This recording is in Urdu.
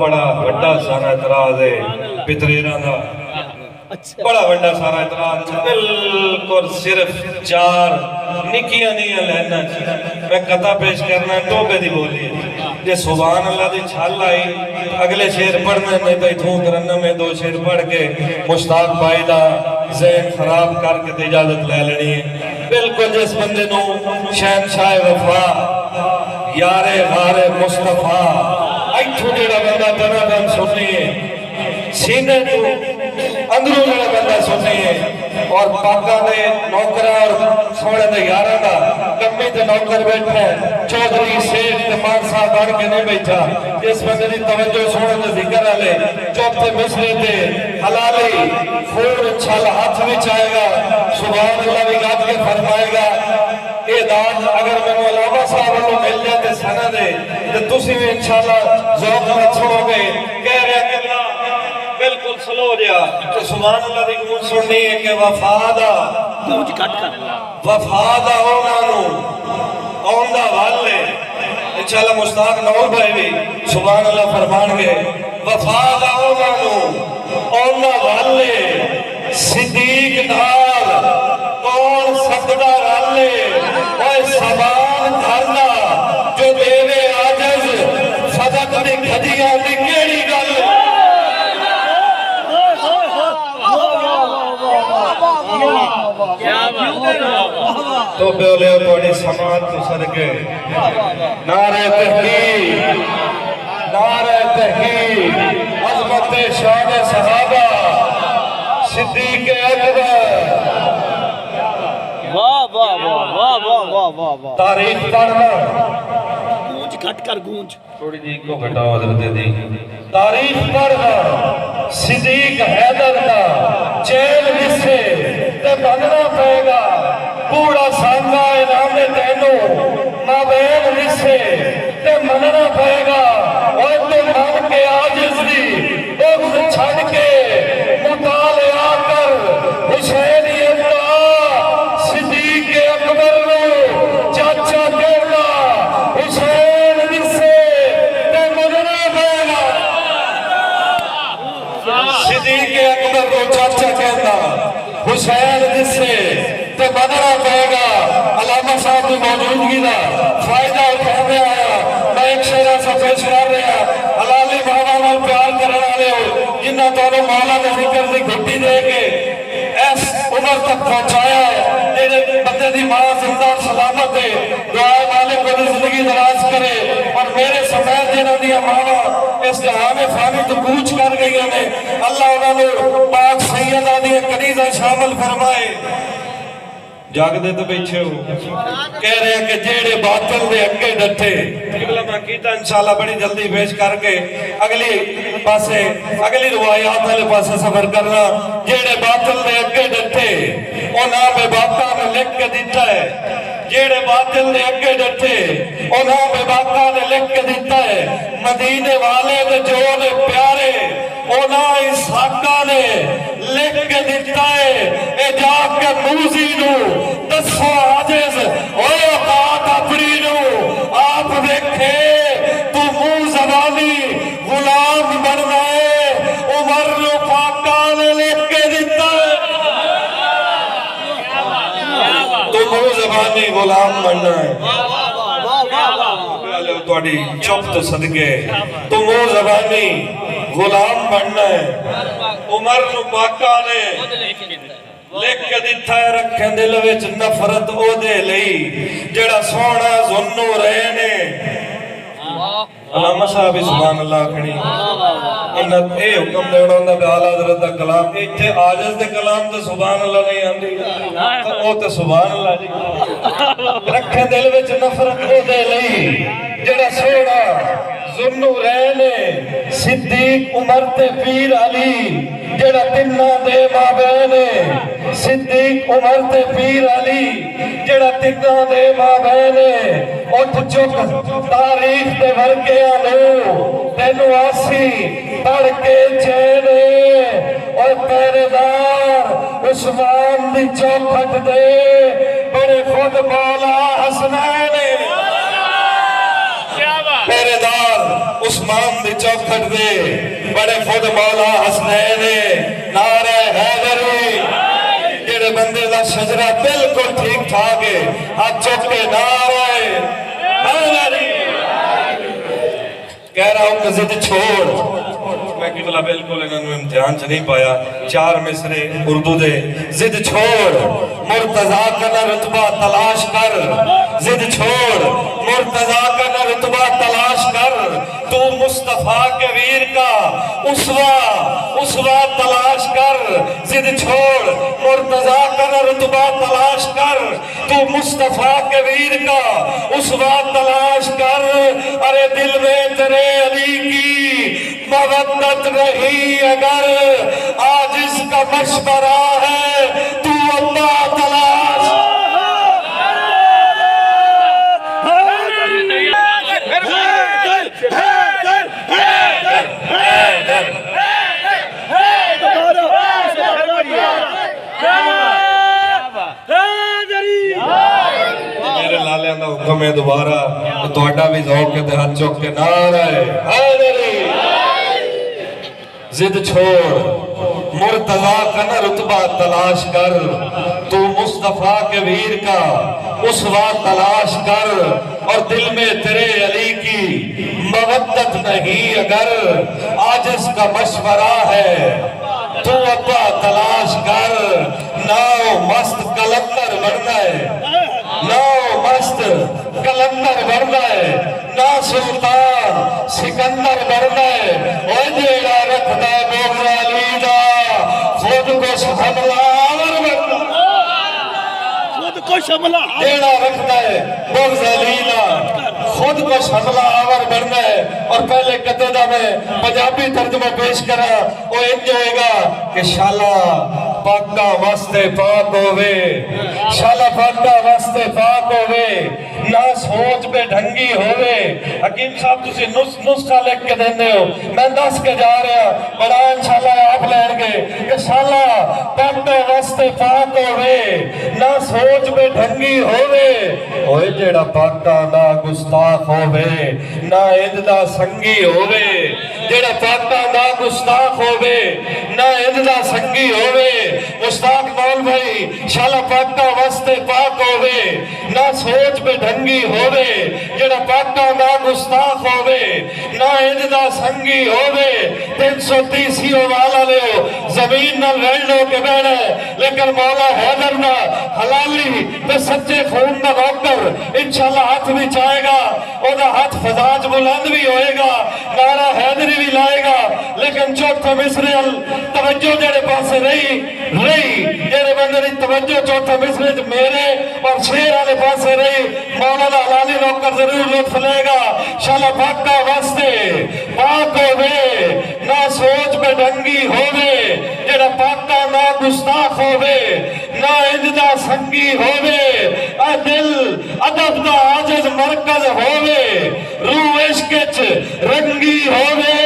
بڑا بڑا سارا اعتراض ہے پتریران دا بڑا بڑا سارا اعتراض بالکل صرف 4 نکیاں نہیں لینا میں قطع پیش کرنا توبے دی بولی جے سبحان اللہ دی چھال آئی اگلے شیر پڑھنا میں تو اتھوں کرنا میں 2 شیر پڑھ کے مشتاق بھائی دا ذہن خراب کر کے اجازت لے لینی ہے بالکل جس بندے نو شہنشاہ وفا یار غار مصطفیٰ ایتھوں جڑا بندہ دنا دن سننی ہے سینے تو اندروں جڑا بندہ سننی ہے اور پاکا دے نوکرہ اور سوڑے دے یارہ دا کمی تے نوکر بیٹھا ہے چودھری سیٹھ تے مان صاحب بڑھ کے نہیں بیٹھا جس بندے دی توجہ سوڑے دے ذکر آلے چوپتے مصرے تے حلالی خون چھل ہاتھ بھی چاہے گا سبحان اللہ بھی گات کے فرمائے گا اے داد اگر میں علامہ صاحب کو مل جاتے سنہ دے تو تسی بھی انشاءاللہ ذوق میں چھوڑو گے کہہ رہے کہ بالکل سلو جا تو سبحان اللہ دی گون سننی ہے کہ وفادہ وفادہ اونانو اوندہ والے انشاءاللہ مشتاق نول بھائی بھی سبحان اللہ فرمان گے وفادہ اونانو اوندہ والے صدیق نال کون سکدہ رالے اوہ سبان دھرنا جو دیوے آجز صدق دی کھجیاں دی کیڑی گل تو بیولے توڑی سماعت تو صدقے نعرہ تحقیق نعرہ تحقیق عظمت شان صحابہ صدیق اکبر واہ واہ واہ واہ واہ واہ واہ تاریخ پڑھنا گونج گھٹ کر گونج تھوڑی جی کو گھٹاؤ حضرت دی تاریخ پڑھنا صدیق حیدر دا چیل حصے تے بننا پہے گا پورا سانگا انعام تینو مابین حصے تے مننا پہے گا اور تو مان کے آجز دی بغض چھڑ کے مطالعہ کر حسینی اللہ صدیق اکبر رو چاچا کہنا حسین حصے تے مننا پہے گا صدیق اکبر رو چاچا کہنا حسین حصے تے بدرہ کہے گا علامہ صاحب کی موجودگی دا فائدہ اٹھانے آیا میں ایک شہرہ سے پیش کر رہا حلالی بھاوانا پیار کرنا لے ہو جنہ دونوں مولا نے ذکر دی گھٹی دے کے ایس عمر تک پہنچایا ہے جنہیں بندے دی ماں زندہ اور سلامت ہے دعائے مالک کو زندگی دراز کرے اور میرے سفید جنہ دیا ماما اس جہاں فانی تو کوچ کر گئی ہمیں اللہ انہوں نے پاک سیدہ دیا کنیزہ شامل فرمائے جاگ دے تو بیچھے ہو کہہ رہے ہیں کہ جیڑے باطل دے اگے ڈٹھے اگلا میں کیتا انشاءاللہ بڑی جلدی پیش کر کے اگلی پاسے اگلی روایات والے پاسے سفر کرنا جیڑے باطل دے اگے ڈٹھے انہاں بے باقا میں لکھ کے دیتا ہے جیڑے باطل دے اگے ڈٹھے انہاں بے باقا نے لکھ کے دیتا ہے مدینے والے دے جو نے پیارے انہاں اسحاقہ نے لکھ کے دیتا ہے اے جا کے موزی نو دسو آجز اوہ اوقات اپنی نو آپ دیکھے تو منہ زبانی غلام بن گئے عمر نو پاکا نے لکھ کے دیتا ہے تو منہ زبانی غلام بننا ہے توڑی چپ تو صدقے تو منہ زبانی غلام بننا ہے عمر نو پاکا نے لکھ کے دیتا ہے رکھیں دل وچ نفرت او دے لئی جڑا سونا ظنو رہے نے علامہ صاحب سبحان اللہ کھڑی انہاں اے حکم دے انہاں دا اعلی حضرت دا کلام ایتھے عاجز دے کلام تے سبحان اللہ نہیں آندی او تے سبحان اللہ جی رکھیں دل وچ نفرت او دے لئی جڑا سونا ظنو رہے نے صدیق عمر تے پیر علی جڑا تنہ دے مابین صدیق عمر تے پیر علی جڑا تنہ دے مابین اٹھ چک تاریخ دے ورگے آنو تینو آسی پڑھ کے چینے اور پیردار عثمان دی چوکھٹ دے بڑے خود مولا حسنین پیردار عثمان دی چوکھٹ دے بڑے خود مولا حسنین نعرہ حیدری جڑے بندے دا شجرہ بالکل ٹھیک ٹھاک ہے ہاتھ چوک کے نعرہ حیدری کہہ رہا ہوں کہ ضد چھوڑ میں کی بلا بالکل انہوں امتحان چ نہیں پایا 4 مصرے اردو دے ضد چھوڑ مرتضیٰ کا نہ رتبہ تلاش کر ضد چھوڑ مرتضیٰ کا نہ رتبہ تلاش کر تو مصطفیٰ کے ویر کا اسوہ تلاش کر ضد چھوڑ مرتضیٰ کا نہ رتبہ تلاش کر تو مصطفیٰ کے ویر کا اسوہ تلاش کر ارے دل میں تیرے علی کی مودت نہیں اگر آج اس کا مشورہ ہے تو اللہ تلاش میرے لالے اندھا حکم ہے دوبارہ تو اڈا بھی ذوق کے ہاتھ چوک کے نعرہ حیدری ضد چھوڑ مرتضیٰ کا نہ رتبہ تلاش کر تو مصطفیٰ کے ویر کا اسوہ تلاش کر اور دل میں تیرے علی کی مودت نہیں اگر آج اس کا مشورہ ہے تو ابا تلاش کر ناؤ مست کلندر بننا ہے ناؤ مست کلندر بننا ہے نا سلطان سکندر بننا ہے اور جیڑا رکھتا بغض علی دا خود کو حملہ آور بننا خود کو شملہ جیڑا رکھتا ہے بغض علی دا خود کو حملہ آور بننا ہے اور پہلے قطعہ میں پنجابی ترجمہ پیش کرا وہ انج ہوئے گا کہ شالا پاکا واسطے پاک ہوئے شالا پاکا واسطے پاک ہوئے نہ سوچ پہ ڈھنگی ہوئے حکیم صاحب تسی نسخہ لکھ کے دینے ہو میں 10 کے جا رہا بڑا انشاءاللہ آپ لین گے کہ شالا پاکا واسطے پاک ہوئے نہ سوچ پہ ڈھنگی ہوئے اوہ جیڑا پاکا نہ گستاخ ہوئے نہ اندہ سنگی ہوئے جیڑا پاکا نہ گستاخ ہوئے نہ اندہ سنگی ہوئے مشتاق مول بھائی شالا پاکا واسطے پاک ہوئے نہ سوچ پہ ڈھنگی ہوئے جڑا پاکا نہ گستاخ ہوئے نہ اندہ سنگی ہوئے 330 والا لے زمین نہ لڑنوں کے بیڑے لیکن مولا حیدر نہ حلالی پہ سچے خون نہ روکر انشاءاللہ ہاتھ بھی چاہے گا اور ہاتھ فضاج بلند بھی ہوئے گا نعرہ حیدری بھی لائے گا لیکن چوتھا مصرے توجہ جڑے پاسے رہی جڑے بندے نے توجہ چوتھا مصرے میرے اور شیر والے پاسے رہی مولانا حلالی روکر ضرور لطف لے گا شالا پاکا واسطے پاک ہوئے نہ سوچ پہ ڈھنگی ہوئے جڑا پاکا نہ گستاخ ہوئے نہ اندہ سنگی ہوئے دل ادب دا عاجز مرکز ہوئے روح عشق رنگی ہوئے